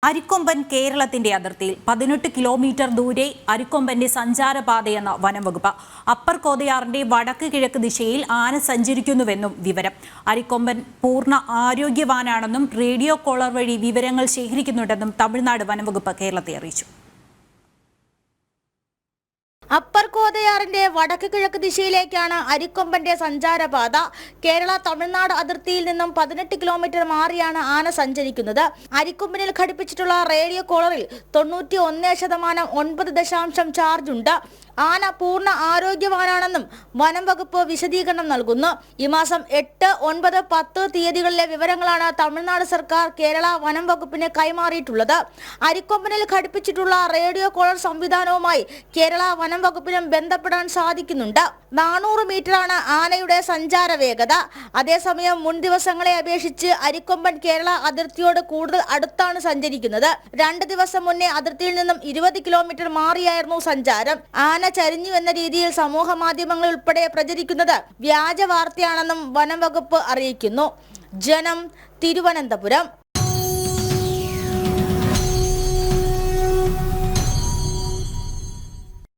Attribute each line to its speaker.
Speaker 1: അരിക്കൊമ്പൻ കേരളത്തിന്റെ അതിർത്തിയിൽ 18 കിലോമീറ്റർ ദൂരെ അരിക്കൊമ്പന്റെ സഞ്ചാരപാതയെന്ന വനംവകുപ്പ്. അപ്പർ കോതയാറിന്റെ വടക്ക് കിഴക്ക് ദിശയിൽ ആന സഞ്ചരിക്കുന്നുവെന്നും വിവരം. അരിക്കൊമ്പൻ പൂർണ്ണ ആരോഗ്യവാനാണെന്നും റേഡിയോ കോളർ വഴി വിവരങ്ങൾ ശേഖരിക്കുന്നുണ്ടെന്നും തമിഴ്നാട് വനംവകുപ്പ് കേരളത്തെ അറിയിച്ചു.
Speaker 2: അപ്പർ കോതയാറിന്റെ വടക്ക് കിഴക്ക് ദിശയിലേക്കാണ് അരിക്കൊമ്പന്റെ സഞ്ചാരപാത. കേരള തമിഴ്നാട് അതിർത്തിയിൽ നിന്നും 18 കിലോമീറ്റർ മാറിയാണ് ആന സഞ്ചരിക്കുന്നത്. അരിക്കൊമ്പനിൽ ഘടിപ്പിച്ചിട്ടുള്ള റേഡിയോ കോളറിൽ 91% 9 ചാർജ് ഉണ്ട്. ആന പൂർണ്ണ ആരോഗ്യവാനാണെന്നും വനം വകുപ്പ് വിശദീകരണം നൽകുന്നു. ഈ മാസം 8, 9, 10 തീയതികളിലെ വിവരങ്ങളാണ് തമിഴ്നാട് സർക്കാർ കേരള വനം വകുപ്പിന് കൈമാറിയിട്ടുള്ളത്. അരിക്കൊമ്പനിൽ ഘടിപ്പിച്ചിട്ടുള്ള റേഡിയോ കോളർ സംവിധാനവുമായി കേരള വനം വകുപ്പിനും ബന്ധപ്പെടാൻ സാധിക്കുന്നുണ്ട്. 400 മീറ്ററാണ് ആനയുടെ സഞ്ചാര വേഗത. അതേസമയം മുൻ ദിവസങ്ങളെ അപേക്ഷിച്ച് അരിക്കൊമ്പൻ കേരള അതിർത്തിയോട് കൂടുതൽ അടുത്താണ് സഞ്ചരിക്കുന്നത്. 2 ദിവസം മുന്നേ അതിർത്തിയിൽ നിന്നും 20 കിലോമീറ്റർ മാറിയായിരുന്നു സഞ്ചാരം. ആന ചരിഞ്ഞു എന്ന രീതിയിൽ സമൂഹ മാധ്യമങ്ങളിൽ ഉൾപ്പെടെ പ്രചരിക്കുന്നത് വ്യാജ വാർത്തയാണെന്നും വനം വകുപ്പ് അറിയിക്കുന്നു. ജനം, തിരുവനന്തപുരം.